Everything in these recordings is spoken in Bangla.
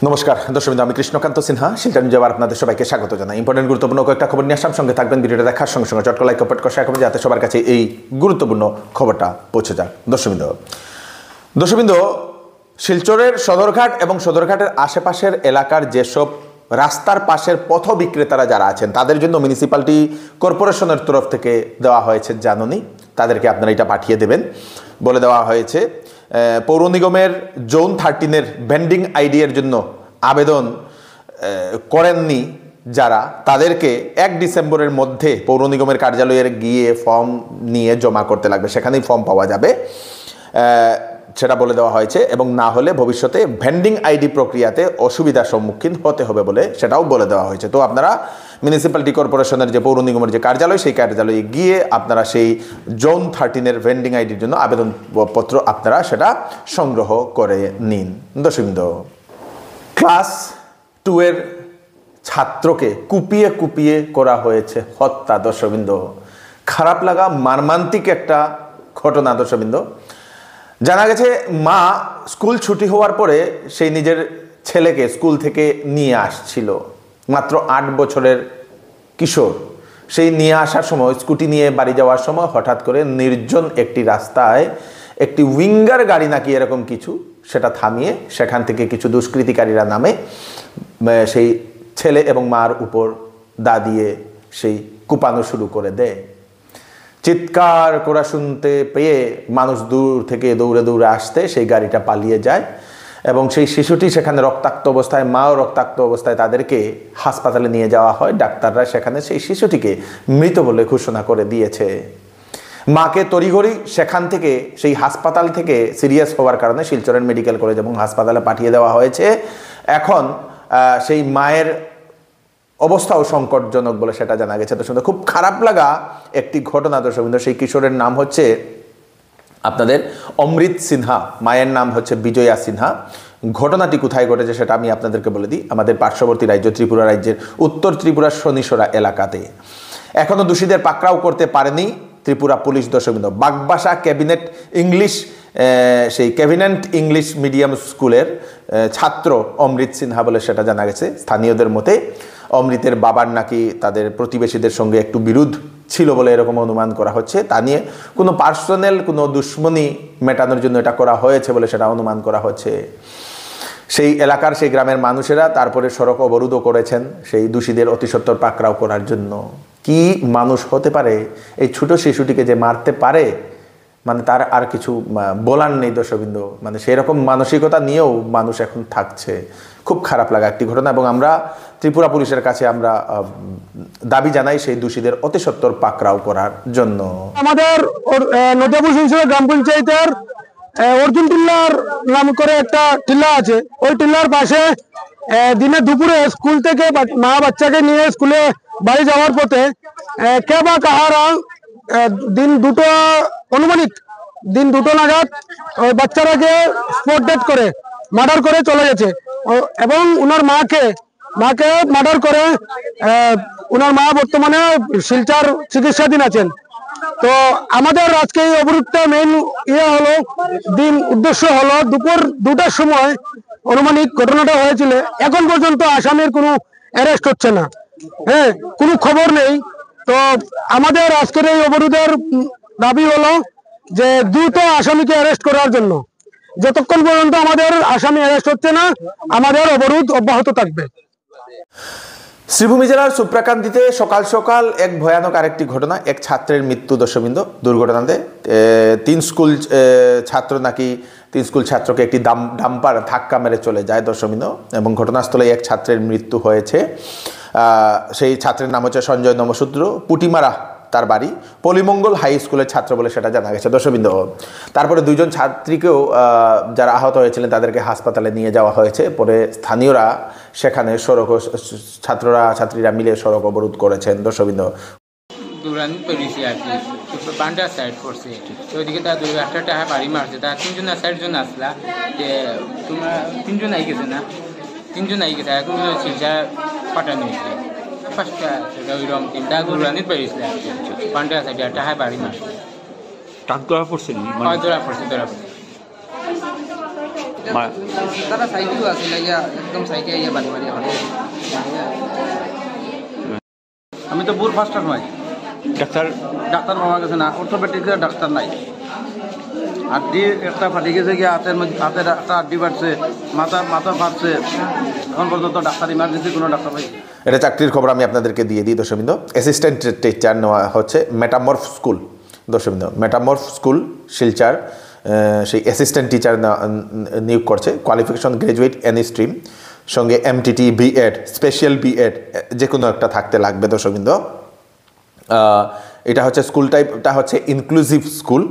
নমস্কার দর্শক, আমি কৃষ্ণকান্ত সিনহা শিলচর নিউজে আপনাদের সবাইকে স্বাগত জানাই। ইম্পর্টেন্ট গুরুত্বপূর্ণ কয়েকটা খবর নিয়ে আসলাম, সঙ্গে থাকবেন। ভিডিওটা দেখার সঙ্গে সঙ্গে চটকা লাইক কমেন্ট শেয়ার করবেন, যাতে সবার কাছে এই গুরুত্বপূর্ণ খবরটা পৌঁছে যায়। দর্শকবৃন্দ, শিলচরের সদরঘাট এবং সদরঘাটের আশেপাশের এলাকার যেসব রাস্তার পাশের পথ বিক্রেতারা যারা আছেন, তাদের জন্য মিউনিসিপ্যালিটি কর্পোরেশনের তরফ থেকে দেওয়া হয়েছে জাননী। তাদেরকে আপনারা এটা পাঠিয়ে দেবেন বলে দেওয়া হয়েছে। পৌর নিগমের জোন 13-এর ভেন্ডিং আইডি এর জন্য আবেদন করেননি যারা, তাদেরকে 1 ডিসেম্বরের মধ্যে পৌর নিগমের কার্যালয়ে গিয়ে ফর্ম নিয়ে জমা করতে লাগবে। সেখানেই ফর্ম পাওয়া যাবে, সেটা বলে দেওয়া হয়েছে। এবং না হলে ভবিষ্যতে ভেন্ডিং আইডি প্রক্রিয়াতে অসুবিধার সম্মুখীন হতে হবে বলে সেটাও বলে দেওয়া হয়েছে। তো আপনারা মিউনিসিপ্যালিটি কর্পোরেশনের যে পৌর নিগমের যে কার্যালয়, সেই কার্যালয়ে গিয়ে আপনারা সেই জোন 13-এর ভেন্ডিং আইডির জন্য আবেদনপত্র আপনারা সেটা সংগ্রহ করে নিন। দর্শকবৃন্দ, ক্লাস 2-এর ছাত্রকে কুপিয়ে কুপিয়ে করা হয়েছে হত্যা। দর্শকবৃন্দ, খারাপ লাগা মর্মান্তিক একটা ঘটনা। দর্শকবৃন্দ, জানা গেছে মা স্কুল ছুটি হওয়ার পরে সেই নিজের ছেলেকে স্কুল থেকে নিয়ে আসছিল, মাত্র 8 বছরের কিশোর। সেই নিয়ে আসার সময়, স্কুটি নিয়ে বাড়ি যাওয়ার সময় হঠাৎ করে নির্জন একটি রাস্তায় একটি উইঙ্গার গাড়ি নাকি এরকম কিছু, সেটা থামিয়ে সেখান থেকে কিছু দুষ্কৃতিকারীরা নামে সেই ছেলে এবং মার উপর দা দিয়ে সেই কুপানো শুরু করে দেয়। চিৎকার করা শুনতে পেয়ে মানুষ দূর থেকে দৌড়ে দৌড়ে আসতে সেই গাড়িটা পালিয়ে যায় এবং সেই শিশুটি সেখানে রক্তাক্ত অবস্থায়, মাও রক্তাক্ত অবস্থায়, তাদেরকে হাসপাতালে নিয়ে যাওয়া হয়। ডাক্তাররা সেখানে সেই শিশুটিকে মৃত বলে ঘোষণা করে দিয়েছে। মাকে তড়িঘড়ি সেখান থেকে, সেই হাসপাতাল থেকে সিরিয়াস হওয়ার কারণে শিলচরের মেডিকেল কলেজ এবং হাসপাতালে পাঠিয়ে দেওয়া হয়েছে। এখন সেই মায়ের অবস্থাও সংকটজনক বলে সেটা জানা গেছে। তো শুনতে খুব খারাপ লাগা একটি ঘটনা। দর্শকবৃন্দ, সেই কিশোরের নাম হচ্ছে আপনাদের অমৃত সিনহা, মায়ের নাম হচ্ছে বিজয়া সিনহা। ঘটনাটি কোথায় ঘটেছে সেটা আমি আপনাদেরকে বলে দিই। আমাদের পার্শ্ববর্তী রাজ্য ত্রিপুরা রাজ্যের উত্তর ত্রিপুরার শনিসরা এলাকাতে এখনও দোষীদের পাকড়াও করতে পারেনি ত্রিপুরা পুলিশ। দর্শকবৃন্দ, বাগবাসা ক্যাবিনেট ইংলিশ, সেই ক্যাবিনেট ইংলিশ মিডিয়াম স্কুলের ছাত্র অমৃত সিনহা বলে সেটা জানা গেছে। স্থানীয়দের মতে অমৃতের বাবার নাকি তাদের প্রতিবেশীদের সঙ্গে একটু বিরোধ ছিল বলে এরকম অনুমান করা হচ্ছে। তা নিয়ে কোনো পার্সোনাল কোনো দুশ্মনী মেটানোর জন্য এটা করা হয়েছে বলে সেটা অনুমান করা হচ্ছে। সেই এলাকার, সেই গ্রামের মানুষেরা তারপরে সড়ক অবরোধও করেছেন সেই দোষীদের অতি সত্বর পাকড়াও করার জন্য। কি মানুষ হতে পারে এই ছোট শিশুটিকে যে মারতে পারে, মানে তার আর কিছু বলার নেই। দর্শকবৃন্দ, মানে সেই রকম মানসিকতা নিয়েও মানুষ এখন থাকছে। খুব খারাপ লাগা একটি ঘটনা এবং আমরা ত্রিপুরা পুলিশের কাছে আমরা দাবি জানাই সেই দোষীদের অতি সত্বর পাকড়াও করার জন্য। আমাদের নদিয়াপুর গ্রাম পঞ্চায়েতের অর্জুন টিল্লার নাম করে একটা টিল্লা আছে। ওই টিল্লার পাশে দিনে দুপুরে স্কুল থেকে মা বাচ্চাকে নিয়ে স্কুলে বাড়ি যাওয়ার পথে কে বা কাহারা অনুমানিক দিন 2টো নাগাদ ওই বাচ্চাটাকে স্পট ডেথ করে মার্ডার করে চলে গেছে এবং উনার মাকে মার্ডার করে উনার মা বর্তমানে শিলচর চিকিৎসাধীন আছেন। তো আমাদের আজকে এই অবরোধটা মেইন উদ্দেশ্য হলো দুপুর 2টার সময় অনুমানিক ঘটনাটা হয়েছিল। এখন পর্যন্ত আসামির কোনো অ্যারেস্ট হচ্ছে না, কোনো খবর নেই। তো আমাদের আজকের এই অবরোধের দাবি হলো যে দ্রুত আসামিকে অ্যারেস্ট করার জন্য। যতক্ষণ পর্যন্ত আমাদের আসামি অ্যারেস্ট হচ্ছে না, আমাদের অবরোধ অব্যাহত থাকবে। শ্রীভূমি জেলার সুপ্রাকান্তিতে সকাল সকাল এক ভয়ানক আরেকটি ঘটনা, এক ছাত্রের মৃত্যু। দর্শকবৃন্দ, দুর্ঘটনাতে 3 স্কুল ছাত্রকে একটি ডাম্পার ধাক্কা মেরে চলে যায়। দর্শকবৃন্দ, এবং ঘটনাস্থলে এক ছাত্রের মৃত্যু হয়েছে। সেই ছাত্রের নাম হচ্ছে সঞ্জয় নমশূদ্র, পুটিমারা তার বাড়ি, পলিমঙ্গল হাই স্কুলের ছাত্র বলে সেটা জানা গেছে। দর্শকবৃন্দ, তারপরে 2জন ছাত্রীকেও যারা আহত হয়েছিলেন তাদেরকে হাসপাতালে নিয়ে যাওয়া হয়েছে। পরে স্থানীয়রা সেখানে ছাত্রীরা মিলে সড়ক অবরোধ করেছেন। দর্শকবৃন্দ, দৌড়ানি পেরেছি আর কি, বান্ডা সাইড করছে, তো ওইদিকে তার একটা টাকা বাড়ি মারছে। তার 3জন 4জন আসলা, যে তোমার 3জন আই গেছে না, 3জন আই গেছে। এখন শিলচা পাঠানো হয়েছে। ফার্স্টটা ওইরকম 3টা দৌড়ানি পেরেছিল আর কি, বান্ডা সাইড টাকা বাড়ি মারছে। টাক ধরা পড়ছে, ধরা পড়ছে। তারা সাইকেল আছে ইয়া একদম সাইকেল ইয়া বাড়ি বাড়ি আমি তো বুর ফার্স্টার নয়, ডাক্তার ডাক্তার পাওয়া গেছে না, অর্থোপেডিক্সের ডাক্তার নাই। আড্ডি একটা ফাটি গেছে গিয়ে হাতের একটা আড্ডি বাড়ছে, মাথা ফাটছে, এখন পর্যন্ত ডাক্তার ইমার্জেন্সি কোনো ডাক্তার পাই। এটা চাকরির খবর আমি আপনাদেরকে দিয়ে দিই দর্শকবৃন্দ। অ্যাসিস্ট্যান্ট টিচার নেওয়া হচ্ছে মেটামর্ফ স্কুল, দর্শকবৃন্দ মেটামর্ফ স্কুল শিলচর সেই অ্যাসিস্ট্যান্ট টিচার নিয়োগ করছে। কোয়ালিফিকেশন গ্র্যাজুয়েট এনি স্ট্রিম, সঙ্গে এমটিটি বিএড স্পেশাল বিএড যে কোনো একটা থাকতে লাগবে দর্শকবৃন্দ। এটা হচ্ছে স্কুল টাইপটা হচ্ছে ইনক্লুসিভ স্কুল।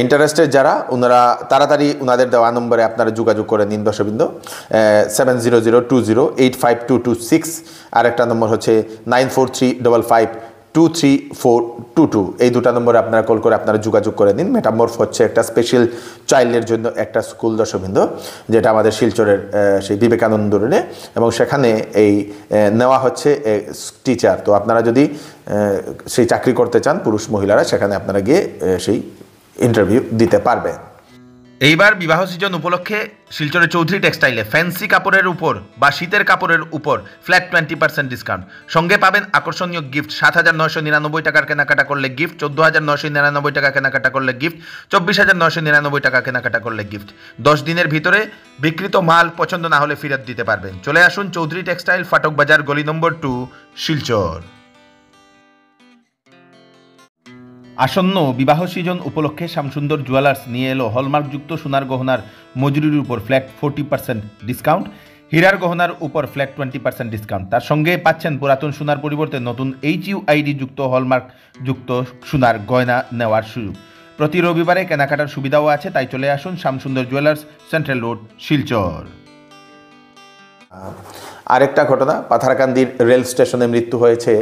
ইন্টারেস্টেড যারা ওনারা তাড়াতাড়ি ওনাদের দেওয়া নম্বরে আপনারা যোগাযোগ করে নিন দর্শকবৃন্দ। 7002085226 আর একটা নম্বর হচ্ছে 9435523422। এই দুটো নম্বরে আপনারা কল করে আপনারা যোগাযোগ করে নিন। মেটামর্ফ হচ্ছে একটা স্পেশাল চাইল্ডের জন্য একটা স্কুল দর্শকবৃন্দ, যেটা আমাদের শিলচরের সেই বিবেকানন্দ রোডে, এবং সেখানে এই নেওয়া হচ্ছে টিচার। তো আপনারা যদি সেই চাকরি করতে চান পুরুষ মহিলারা, সেখানে আপনারা গিয়ে সেই ইন্টারভিউ দিতে পারবেন। এইবার বিবাহ সিজন উপলক্ষে শিলচরের চৌধুরী টেক্সটাইলে ফ্যান্সি কাপড়ের উপর বা শীতের কাপড়ের উপর ফ্ল্যাট 20% ডিসকাউন্ট, সঙ্গে পাবেন আকর্ষণীয় গিফট। 7,999 টাকার কেনাকাটা করলে গিফট, 14,999 টাকা কেনাকাটা করলে গিফট, 24,999 টাকা কেনাকাটা করলে গিফট। 10 দিনের ভিতরে বিক্রিত মাল পছন্দ না হলে ফেরত দিতে পারবেন। চলে আসুন চৌধুরী টেক্সটাইল, ফাটক বাজার, গলি নম্বর 2, শিলচর। আসন্ন বিবাহ সিজন উপলক্ষে শ্যামসুন্দর জুয়েলার্স নিয়ে এলো হলমার্কযুক্ত সোনার গহনার মজুরির উপর ফ্ল্যাট 40% ডিসকাউন্ট, হীরার গহনার উপর ফ্ল্যাট 20% ডিসকাউন্ট। তার সঙ্গে পাচ্ছেন পুরাতন সোনার পরিবর্তে নতুন HUID যুক্ত হলমার্কযুক্ত সোনার গয়না নেওয়ার সুযোগ। প্রতি রবিবারে কেনাকাটার সুবিধাও আছে, তাই চলে আসুন Shyamsundar jewellers, central road, Silchar. আরেকটা ঘটনা, পাথারকান্দির রেল স্টেশনে মৃত্যু হয়েছে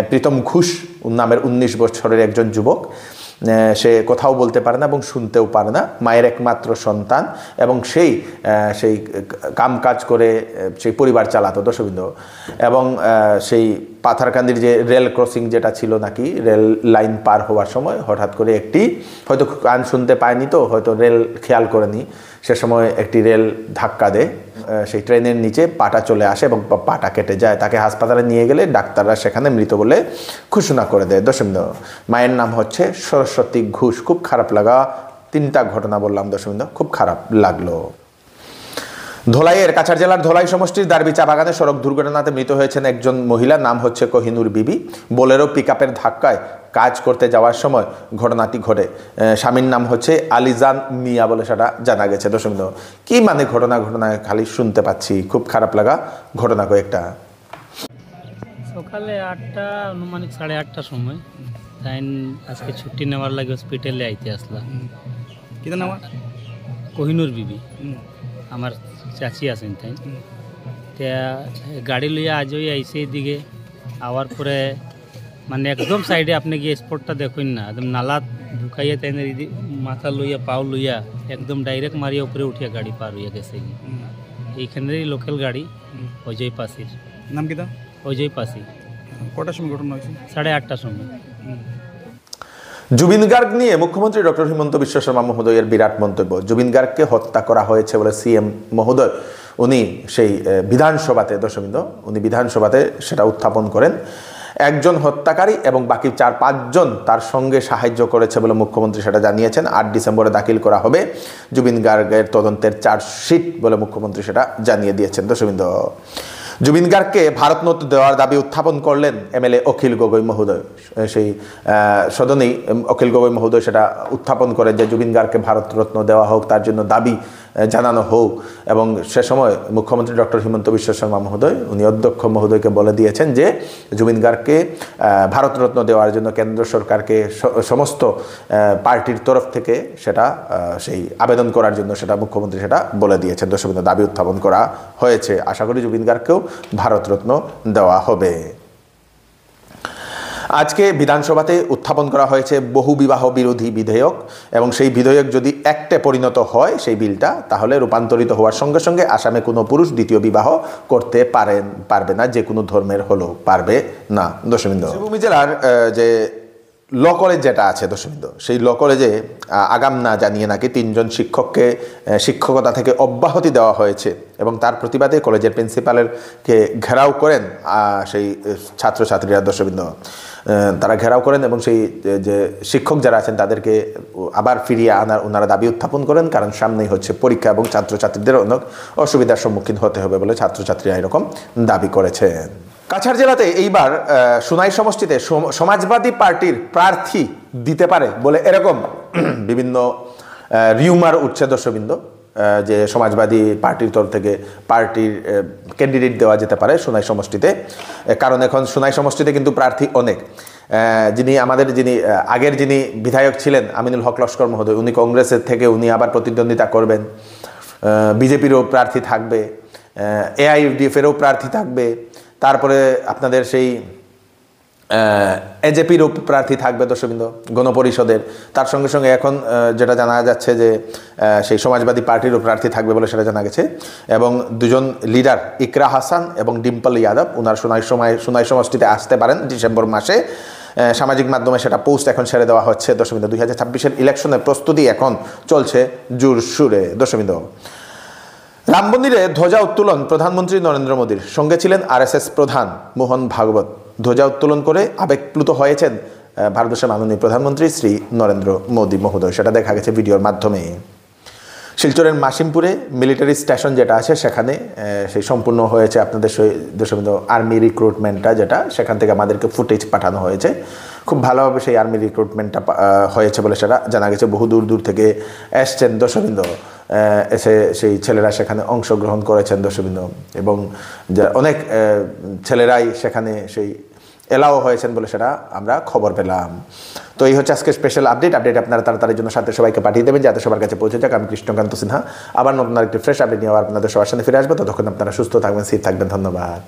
প্রীতম ঘোষ নামের 19 বছরের একজন যুবক। সে কোথাও বলতে পারে না এবং শুনতেও পারে না, মায়ের একমাত্র সন্তান, এবং সেই কাম কাজ করে সেই পরিবার চালাতো দর্শকবৃন্দ। এবং সেই পাথারকান্দির যে রেল ক্রসিং যেটা ছিল নাকি, রেল লাইন পার হওয়ার সময় হঠাৎ করে একটি, হয়তো কান শুনতে পায়নি তো হয়তো রেল খেয়াল করেনি, সে সময় একটি রেল ধাক্কা দেয়, সেই ট্রেনের নিচে পাটা চলে আসে এবং পাটা কেটে যায়। তাকে হাসপাতালে নিয়ে গেলে ডাক্তাররা সেখানে মৃত বলে ঘোষণা করে দেয় দর্শকবৃন্দ। মায়ের নাম হচ্ছে সরস্বতী ঘোষ। খুব খারাপ লাগা 3টা ঘটনা বললাম দর্শকবৃন্দ, খুব খারাপ লাগলো। ধলাইয়ের কাছাড় জেলার ধলাই সমষ্টির দারবি চা বাগানে সড়ক দুর্ঘটনাতে মৃত হয়েছেন একজন মহিলা, নাম হচ্ছে কোহিনুর বিবি। বোলেরো পিকআপের ধাক্কায় কাজ করতে যাওয়ার সময় ঘটনাটি ঘটে। স্বামীর নাম হচ্ছে আলিজান মিয়া বলে সেটা জানা গেছে দর্শকবৃন্দ। কি মানে ঘটনা খালি শুনতে পাচ্ছি, খুব খারাপ লাগা ঘটনা কয়েকটা। সকালে 8টা আনুমানিক 8:30টার সময় তাই আজকে ছুটি নেওয়ার লাগে হসপিটালে আইতে আসলাম। কিতা নাম? কোহিনুর বিবি, আমার চাচি আছেন তাই। গাড়ি লইয়া আজই আইসে এদিকে আওয়ার পরে মানে একদম সাইডে আপনি গিয়ে স্পটটা দেখুন না, একদম নালা ঢুকাইয়া তাই মাথা লইয়া পাও লইয়া একদম ডাইরেক্ট মারিয়া উপরে উঠিয়া গাড়ি পার হইয়া গেছে। এইখানেরই লোকাল গাড়ি, অজয় পাসির। নাম কিতা? অজয় পাসি। কটার সময় ঘটনা হয়েছে? 8:30টার সময়। জুবিন গার্গ নিয়ে মুখ্যমন্ত্রী ডক্টর হিমন্ত বিশ্ব শর্মা মহোদয়ের বিরাট মন্তব্য। জুবিন গার্গকে হত্যা করা হয়েছে বলে সিএম মহোদয় উনি সেই বিধানসভাতে দর্শকবৃন্দ উনি বিধানসভাতে সেটা উত্থাপন করেন। একজন হত্যাকারী এবং বাকি 4-5 জন তার সঙ্গে সাহায্য করেছে বলে মুখ্যমন্ত্রী সেটা জানিয়েছেন। 8 ডিসেম্বরে দাখিল করা হবে জুবিন গার্গের তদন্তের চার্জশিট বলে মুখ্যমন্ত্রী সেটা জানিয়ে দিয়েছেন দর্শকবৃন্দ। জুবিন গার্গকে ভারতরত্ন দেওয়ার দাবি উত্থাপন করলেন এমএলএ অখিল গগৈ মহোদয়। সেই সদনেই অখিল গগৈ মহোদয় সেটা উত্থাপন করেন যে জুবিন গার্গকে ভারতরত্ন দেওয়া হোক, তার জন্য দাবি জানানো হোক। এবং সে সময় মুখ্যমন্ত্রী ডক্টর হিমন্ত বিশ্ব শর্মা মহোদয় উনি অধ্যক্ষ মহোদয়কে বলে দিয়েছেন যে জুবিন গার্গকে ভারতরত্ন দেওয়ার জন্য কেন্দ্র সরকারকে সমস্ত পার্টির তরফ থেকে সেটা সেই আবেদন করার জন্য সেটা মুখ্যমন্ত্রী সেটা বলে দিয়েছেন। দর্শকবৃন্দ, দাবি উত্থাপন করা হয়েছে। আশা করি জুবিন গার্গকেও ভারতরত্ন দেওয়া হবে। আজকে বিধানসভাতে উত্থাপন করা হয়েছে বহু বিবাহ বিরোধী বিধেয়ক, এবং সেই বিধেয়ক যদি অ্যাক্টে পরিণত হয় সেই বিলটা, তাহলে রূপান্তরিত হওয়ার সঙ্গে সঙ্গে আসামে কোনো পুরুষ দ্বিতীয় বিবাহ করতে পারবে না, যে কোনো ধর্মের হলেও পারবে না। দর্শকবৃন্দ, দেবভূমি জেলার যে ল কলেজ যেটা আছে দর্শকবৃন্দ, সেই ল কলেজে আগাম না জানিয়ে নাকি 3 জন শিক্ষককে শিক্ষকতা থেকে অব্যাহতি দেওয়া হয়েছে এবং তার প্রতিবাদে কলেজের প্রিন্সিপালকে ঘেরাও করেন সেই ছাত্রছাত্রীরা দর্শকবৃন্দ। তারা ঘেরাও করেন এবং সেই যে শিক্ষক যারা আছেন তাদেরকে আবার ফিরিয়ে আনার ওনারা দাবি উত্থাপন করেন, কারণ সামনেই হচ্ছে পরীক্ষা এবং ছাত্রছাত্রীদের অনেক অসুবিধার সম্মুখীন হতে হবে বলে ছাত্রছাত্রীরা এরকম দাবি করেছেন। কাছাড় জেলাতে এইবার সুনাই সমষ্টিতে সমাজবাদী পার্টির প্রার্থী দিতে পারে বলে এরকম বিভিন্ন রিউমার উঠছে দর্শকবৃন্দ, যে সমাজবাদী পার্টির তরফ থেকে পার্টির ক্যান্ডিডেট দেওয়া যেতে পারে সুনাই সমষ্টিতে। কারণ এখন সুনাই সমষ্টিতে কিন্তু প্রার্থী অনেক। যিনি আগের যিনি বিধায়ক ছিলেন আমিনুল হক লস্কর মহোদয়, উনি কংগ্রেসের থেকে উনি আবার প্রতিদ্বন্দ্বিতা করবেন। বিজেপিরও প্রার্থী থাকবে, এআইইউডিএফেরও প্রার্থী থাকবে, তারপরে আপনাদের সেই এজেপিরও প্রার্থী থাকবে দর্শকবৃন্দ গণপরিষদের। তার সঙ্গে সঙ্গে এখন যেটা জানা যাচ্ছে যে সেই সমাজবাদী পার্টিরও প্রার্থী থাকবে বলে সেটা জানা গেছে। এবং 2 জন লিডার ইকরা হাসান এবং ডিম্পল যাদব ওনার সুনাই সমষ্টিতে আসতে পারেন ডিসেম্বর মাসে। সামাজিক মাধ্যমে সেটা পোস্ট এখন ছেড়ে দেওয়া হচ্ছে দর্শকবৃন্দ। 2026-এর ইলেকশনের প্রস্তুতি এখন চলছে জোর সুরে দর্শকবৃন্দ। রাম মন্দিরে ধ্বজা উত্তোলন প্রধানমন্ত্রী নরেন্দ্র মোদীর, সঙ্গে ছিলেন আরএসএস প্রধান মোহন ভাগবত। ধ্বজা উত্তোলন করে আবেগপ্লুত হয়েছেন ভারতবর্ষের মাননীয় প্রধানমন্ত্রী শ্রী নরেন্দ্র মোদী মহোদয়, সেটা দেখা গেছে ভিডিওর মাধ্যমে। শিলচরের মাসিমপুরে মিলিটারি স্টেশন যেটা আছে সেখানে সেই সম্পূর্ণ হয়েছে আপনাদের দর্শকবৃন্দ আর্মি রিক্রুটমেন্টটা, যেটা সেখান থেকে আমাদেরকে ফুটেজ পাঠানো হয়েছে। খুব ভালোভাবে সেই আর্মি রিক্রুটমেন্টটা হয়েছে বলে সেটা জানা গেছে। বহু দূর দূর থেকে এসছেন দর্শকবৃন্দ, এসে সেই ছেলেরা সেখানে অংশগ্রহণ করেছেন দর্শকবৃন্দ, এবং অনেক ছেলেরাই সেখানে সেই এলাও হয়েছেন বলে সেটা আমরা খবর পেলাম। তো এই হচ্ছে আজকে স্পেশাল আপডেট আপনারা তাড়াতাড়ির জন্য সাথে সবাইকে পাঠিয়ে দেবেন যাতে সবার কাছে পৌঁছে যাক। আমি কৃষ্ণকান্ত সিনহা আবার নতুন আরেকটি ফ্রেশ আপডেট নিয়ে আবার আপনাদের সবার সামনে ফিরে আসবো। ততক্ষণ আপনারা সুস্থ থাকবেন, সেফ থাকবেন। ধন্যবাদ।